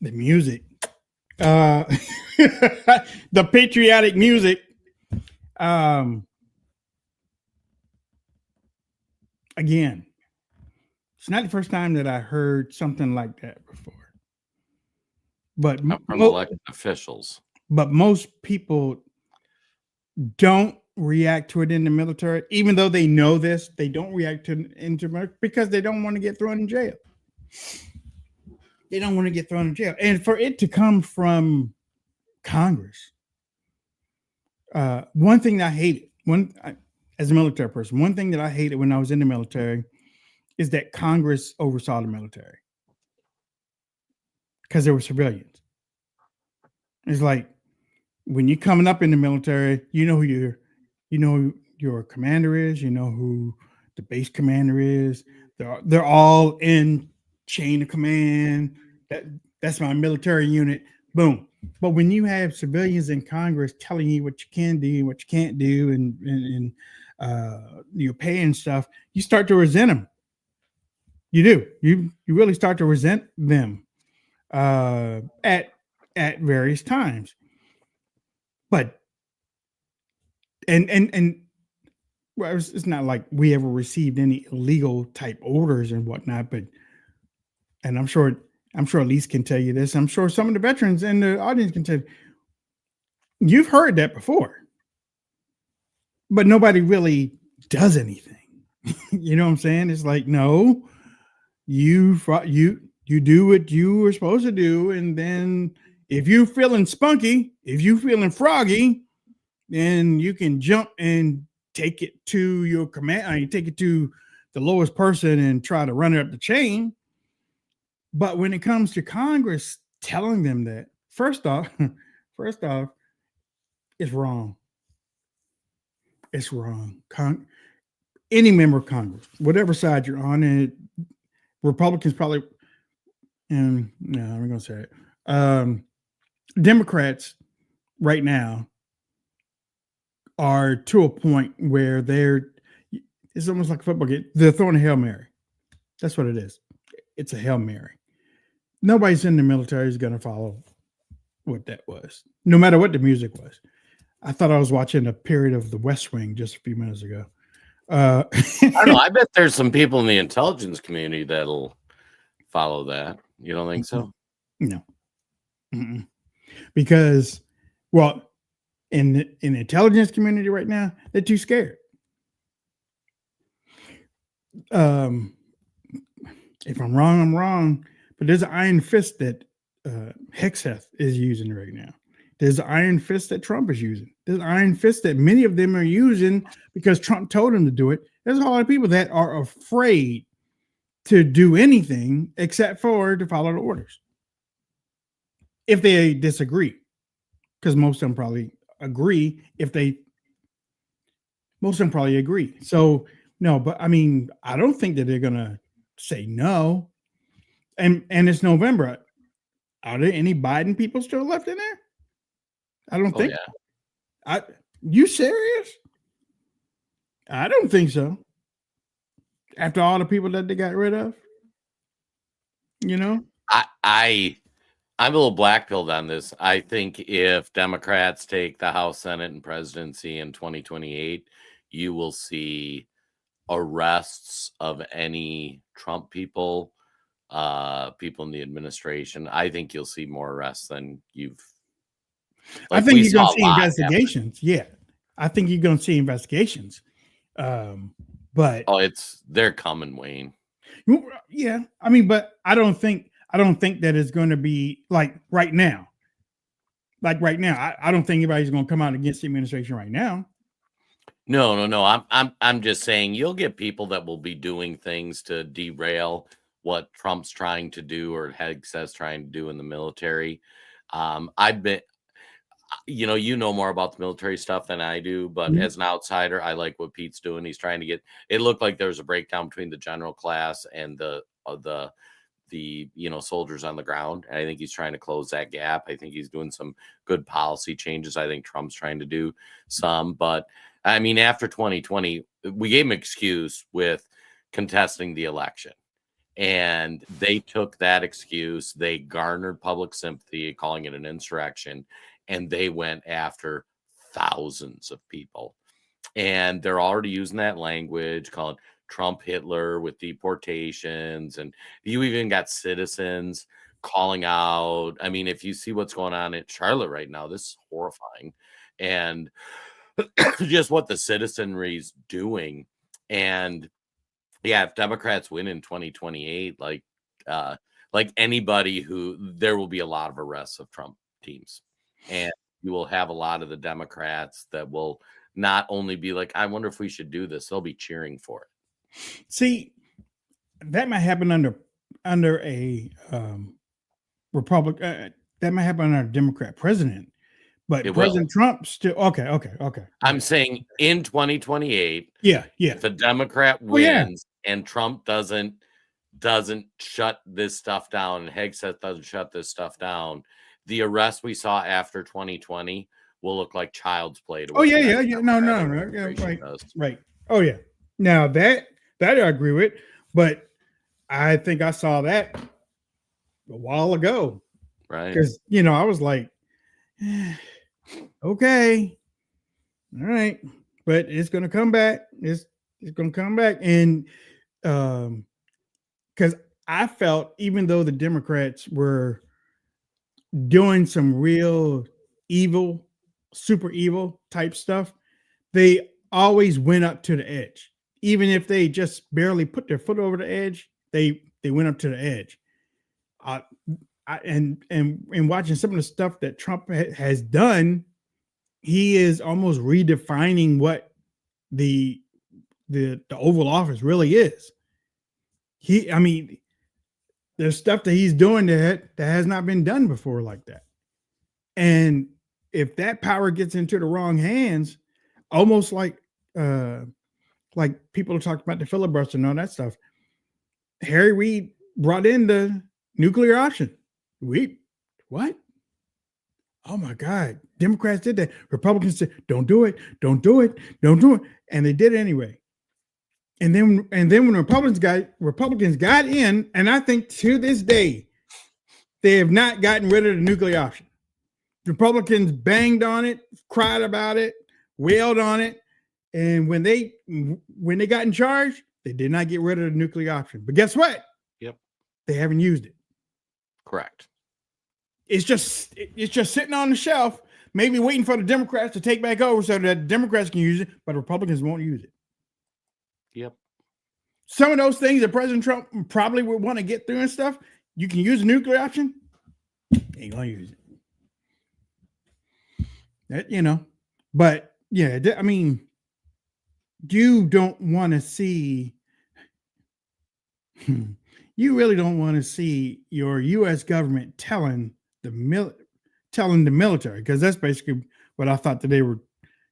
The music, the patriotic music. Again, it's not the first time that I heard something like that before. But Not from elected officials. but most people don't react to it in the military, even though they know this. They don't react to it into because they don't want to get thrown in jail. They don't want to get thrown in jail, and for it to come from Congress. One thing that I hated, as a military person, one thing that I hated when I was in the military is that Congress oversaw the military because there were civilians. It's like when you're coming up in the military, you know who your commander is, you know who the base commander is. They're all in chain of command. That's my military unit. Boom. But when you have civilians in Congress telling you what you can do, what you can't do, and your pay and stuff, you start to resent them. You do. You really start to resent them at various times. But and well, it's not like we ever received any illegal type orders and whatnot, but and I'm sure Elise can tell you this. I'm sure some of the veterans in the audience can tell you, you've heard that before, but nobody really does anything. You know what I'm saying? It's like, no, you do what you were supposed to do, and then if you feeling spunky, if you feeling froggy, then you can jump and take it to your command. You take it to the lowest person and try to run it up the chain. But when it comes to Congress telling them that, first off, it's wrong. It's wrong. Any member of Congress, whatever side you're on, and Republicans probably, and no, I'm going to say it. Democrats right now are to a point where it's almost like a football game. They're throwing a Hail Mary. That's what it is. It's a Hail Mary. Nobody's in the military is going to follow what that was, no matter what the music was. I thought I was watching a period of The West Wing just a few minutes ago. I don't know. I bet there's some people in the intelligence community that'll follow that. You don't think so? No. Mm-mm. Because, well, in the intelligence community right now, they're too scared. If I'm wrong, I'm wrong. But there's an iron fist that Hexeth is using right now. There's an iron fist that Trump is using. There's an iron fist that many of them are using because Trump told them to do it. There's a lot of people that are afraid to do anything except for to follow the orders. If they disagree, because most of them probably agree. Most of them probably agree. So no, but I mean, I don't think that they're gonna say no. And it's November. Are there any Biden people still left in there? I don't think. Yeah. You serious? I don't think so. After all the people that they got rid of, you know. I'm a little black-pilled on this. I think if Democrats take the House, Senate, and presidency in 2028, you will see arrests of any Trump people, people in the administration. I think you'll see more arrests than you've. I think you're going to see investigations. Yeah, I think you're going to see investigations. But they're coming, Wayne. yeah, I mean, but I don't think that it's going to be like right now. Like right now, I don't think anybody's going to come out against the administration right now. No. I'm just saying you'll get people that will be doing things to derail what Trump's trying to do or Hegseth's trying to do in the military. I've been, you know more about the military stuff than I do, but as an outsider, I like what Pete's doing. He's trying to get. It looked like there was a breakdown between the general class and the soldiers on the ground. And I think he's trying to close that gap. I think he's doing some good policy changes. I think Trump's trying to do some, but I mean, after 2020, we gave him an excuse with contesting the election. And they took that excuse. They garnered public sympathy, calling it an insurrection. And they went after thousands of people. And they're already using that language, calling Trump Hitler with deportations. And you even got citizens calling out. I mean, if you see what's going on in Charlotte right now, this is horrifying. And just what the citizenry's doing. And yeah, if Democrats win in 2028, like anybody there will be a lot of arrests of Trump teams. And you will have a lot of the Democrats that will not only be like, I wonder if we should do this. They'll be cheering for it. See, that might happen under a Republican. That might happen under a Democrat president. But President Trump still okay. I'm saying in 2028, yeah. If a Democrat wins and Trump doesn't shut this stuff down, and Hegseth doesn't shut this stuff down, the arrest we saw after 2020 will look like child's play. No, right. Oh yeah. Now that I agree with, but I think I saw that a while ago, right? Because I was like. Okay, all right, but it's gonna come back. It's gonna come back, and because I felt even though the Democrats were doing some real evil, super evil type stuff, they always went up to the edge. Even if they just barely put their foot over the edge, they went up to the edge. And watching some of the stuff that Trump has done, he is almost redefining what the Oval Office really is. There's stuff that he's doing that has not been done before like that. And if that power gets into the wrong hands, almost like people talk about the filibuster and all that stuff, Harry Reid brought in the nuclear option. What? Oh my God. Democrats did that. Republicans said, don't do it. And they did it anyway. And then when Republicans got in, and I think to this day, they have not gotten rid of the nuclear option. Republicans banged on it, cried about it, wailed on it. And when they got in charge, they did not get rid of the nuclear option. But guess what? Yep. They haven't used it. Correct. It's just sitting on the shelf, maybe waiting for the Democrats to take back over so that the Democrats can use it, but Republicans won't use it. Yep. Some of those things that President Trump probably would want to get through and stuff, you can use the nuclear option. Ain't gonna use it. But yeah, I mean, you don't want to see. You really don't want to see your U.S. government telling the military, because that's basically what I thought that they were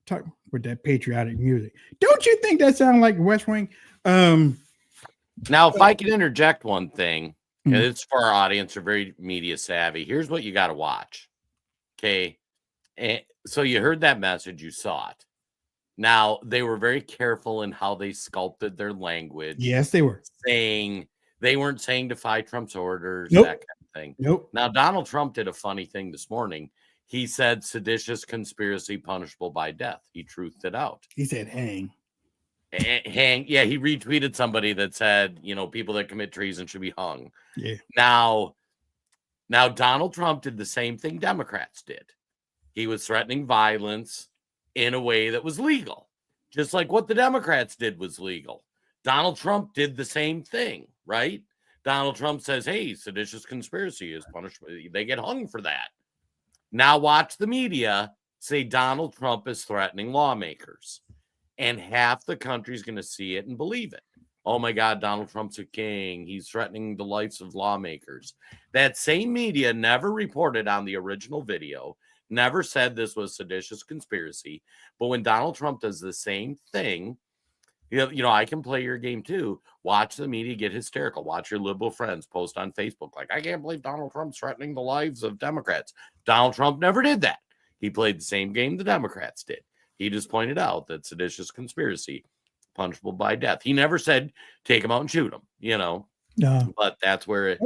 talking with that patriotic music. Don't you think that sounded like West Wing? Now, if I can interject one thing, and it's for our audience, who are very media savvy. Here's what you got to watch. Okay. And so you heard that message, you saw it. Now, they were very careful in how they sculpted their language. Yes, they were. They weren't saying defy Trump's orders, nope. that kind of thing. Nope. Now, Donald Trump did a funny thing this morning. He said seditious conspiracy punishable by death. He truthed it out. He said hang. Hang. Yeah, he retweeted somebody that said, people that commit treason should be hung. Yeah. Now Donald Trump did the same thing Democrats did. He was threatening violence in a way that was legal. Just like what the Democrats did was legal. Donald Trump did the same thing, right? Donald Trump says, hey, seditious conspiracy is punishment. They get hung for that. Now watch the media say Donald Trump is threatening lawmakers. And half the country's going to see it and believe it. Oh my God, Donald Trump's a king. He's threatening the lives of lawmakers. That same media never reported on the original video, never said this was seditious conspiracy. But when Donald Trump does the same thing, you know, I can play your game too. Watch the media get hysterical. Watch your liberal friends post on Facebook like, I can't believe Donald Trump's threatening the lives of Democrats. Donald Trump never did that. He played the same game the Democrats did. He just pointed out that seditious conspiracy, punishable by death. He never said take him out and shoot him, you know. No. But that's where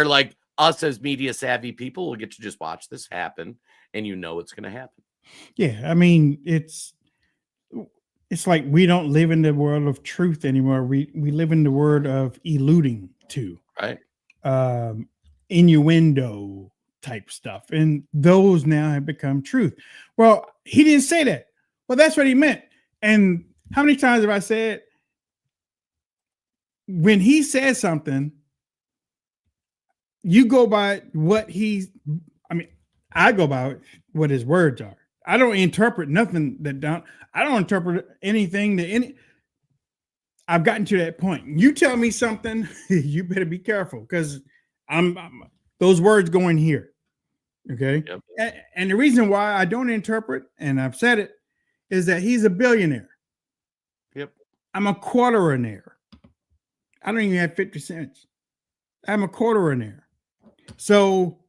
like us as media savvy people will get to just watch this happen, and you know it's going to happen. Yeah, I mean, it's like we don't live in the world of truth anymore. We live in the world of eluding to, right? Innuendo type stuff, and those now have become truth. Well, he didn't say that. Well, that's what he meant. And how many times have I said, when he says something, you go by what I go by what his words are. I don't interpret nothing I don't interpret anything that I've gotten to that point. You tell me something, you better be careful, because I'm those words go in here. Okay. Yep. And the reason why I don't interpret, and I've said it, is that he's a billionaire. Yep. I'm a quarterinaire. I don't even have 50 cents. I'm a quarterinaire. So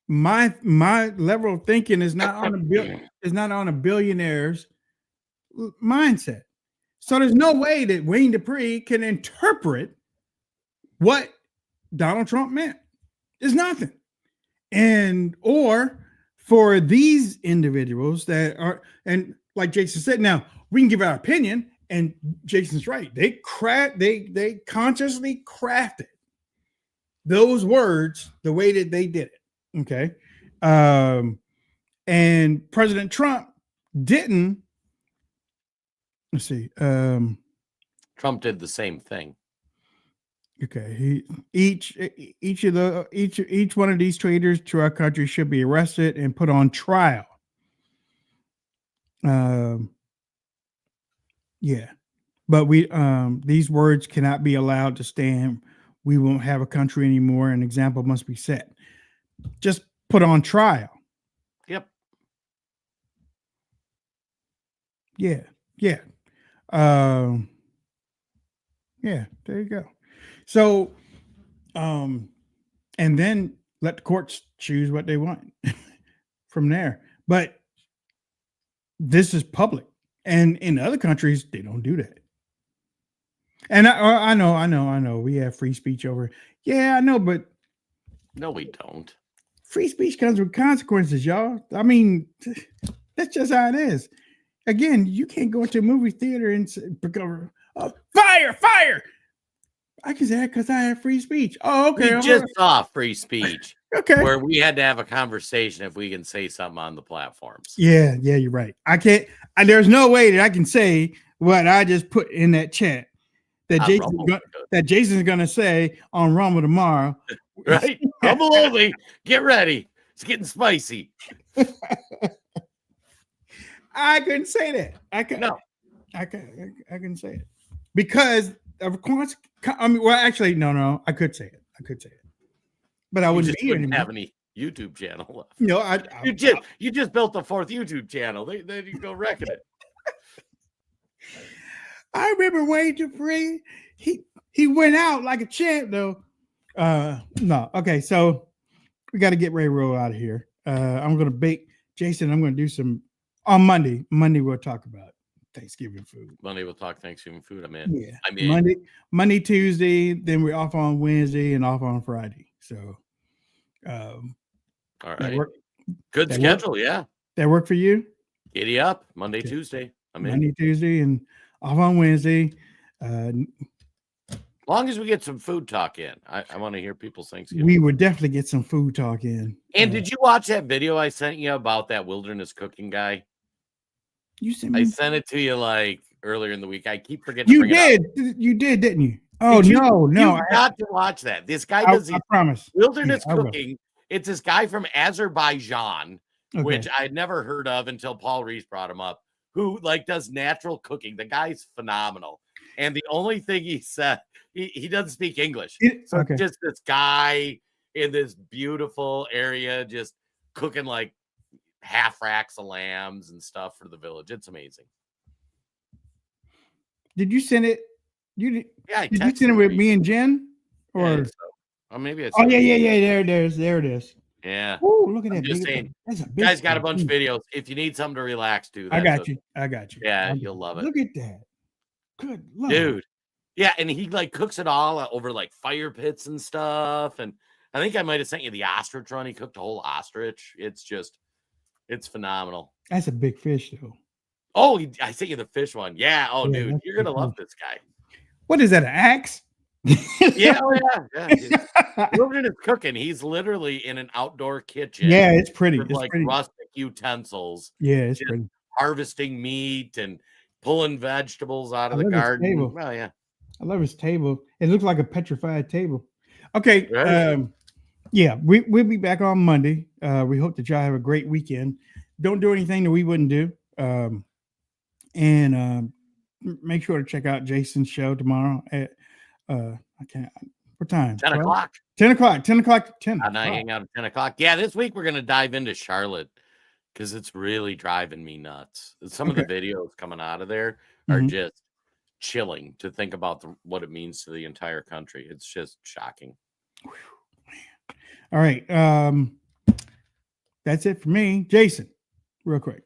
my level of thinking is not on a billionaire's mindset. So there's no way that Wayne Dupree can interpret what Donald Trump meant. There's nothing. And or for these individuals that are, and like Jason said, now we can give our opinion, and Jason's right. They consciously crafted those words the way that they did it. Okay. And President Trump didn't. Let's see. Trump did the same thing. Okay. Each one of these traitors to our country should be arrested and put on trial. Yeah. But these words cannot be allowed to stand. We won't have a country anymore. An example must be set. Just put on trial. Yep. Yeah. Yeah. Yeah, there you go. So, and then let the courts choose what they want from there. But this is public, and in other countries, they don't do that. And I know. We have free speech over. Yeah, I know, but no, we don't. Free speech comes with consequences, y'all. I mean, that's just how it is. Again, you can't go into a movie theater and say, fire. I can say that because I have free speech. Oh, okay. We just saw free speech. Okay. Where we had to have a conversation if we can say something on the platforms. Yeah, you're right. I can't. There's no way that I can say what I just put in that chat that Jason's going to say on Rumble tomorrow. Right? Rumble only. Get ready. It's getting spicy. I couldn't say that. I couldn't say it because of course. I mean, well, actually, no. I could say it. But I wouldn't have any YouTube channel left. No, you just built the fourth YouTube channel. Then you go wrecking it. I remember Wayne Dupree. He went out like a champ, though. No, okay. So we got to get ready to roll out of here. I'm gonna bake Jason. I'm gonna do some on Monday. Monday we'll talk about Thanksgiving food. Monday we'll talk Thanksgiving food. I'm in. Yeah. I mean Monday, Tuesday. Then we're off on Wednesday and off on Friday. So, all right. Good schedule. Yeah. That work for you? Giddy up. Monday, Tuesday. I'm in. Monday, Tuesday, and off on Wednesday. As long as we get some food talk in, I want to hear people's Thanksgiving. We would definitely get some food talk in. And did you watch that video I sent you about that wilderness cooking guy? You sent me. I sent it to you like earlier in the week. I keep forgetting. You to bring it up. did. You did, didn't you? Oh, Did you? no. You got to watch that. This guy does I promise. wilderness Yeah, I will. cooking. It's this guy from Azerbaijan, Okay. which I had never heard of until Paul Reese brought him up, who like does natural cooking. The guy's phenomenal. And the only thing he said, he doesn't speak English. So Okay. just this guy in this beautiful area just cooking like half racks of lambs and stuff for the village. It's amazing. Did you send it? You did. Yeah, Did you send it with me and Jen? Yeah, Or so. Or maybe it's oh yeah. There it is. Yeah. Oh, look at I'm that. just big- saying, That's a big Guys got a thing. bunch of videos. If you need something to relax, dude. I got you. Yeah, you'll love it. Look at that. Good Lord. Dude. Yeah, and he like cooks it all over like fire pits and stuff. And I think I might have sent you the ostrich run. He cooked a whole ostrich. It's phenomenal. That's a big fish, though. Oh, I sent you the fish one. Yeah. Oh, Yeah, dude, that's you're gonna pretty love cool. this guy. What is that? An axe? Yeah, dude. Wilderness cooking. He's literally in an outdoor kitchen. Yeah, it's pretty. With It's like pretty. rustic utensils, Yeah, it's just pretty. harvesting meat and pulling vegetables out of I the love his garden. table. Well, yeah. I love his table. It looks like a petrified table. Okay. Right. Yeah, we'll be back on Monday. We hope that y'all have a great weekend. Don't do anything that we wouldn't do. And make sure to check out Jason's show tomorrow at what time? 10 12? o'clock. 10 o'clock. 10 o'clock. 10 And I o'clock. hang out at 10 o'clock. Yeah, this week we're gonna dive into Charlotte because it's really driving me nuts. Some of the videos coming out of there are Mhm. just chilling to think about what it means to the entire country. It's just shocking. All right. That's it for me. Jason, real quick.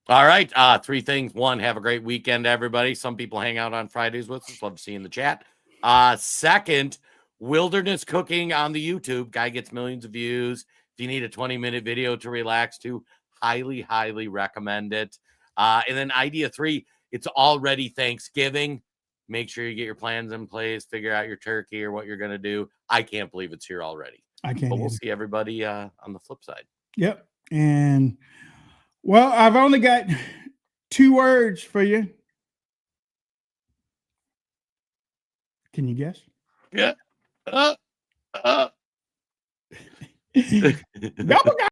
All right. 3 things. 1, have a great weekend, everybody. Some people hang out on Fridays with us. Love to see you in the chat. 2nd, wilderness cooking on the YouTube. Guy gets millions of views. If you need a 20-minute video to relax to, highly, highly recommend it. And then idea 3, it's already Thanksgiving. Make sure you get your plans in place, figure out your turkey or what you're going to do. I can't believe it's here already. I can't. But we'll either. see everybody on the flip side. Yep. And well, I've only got 2 words for you. Can you guess? Yeah. Gobble, gobble.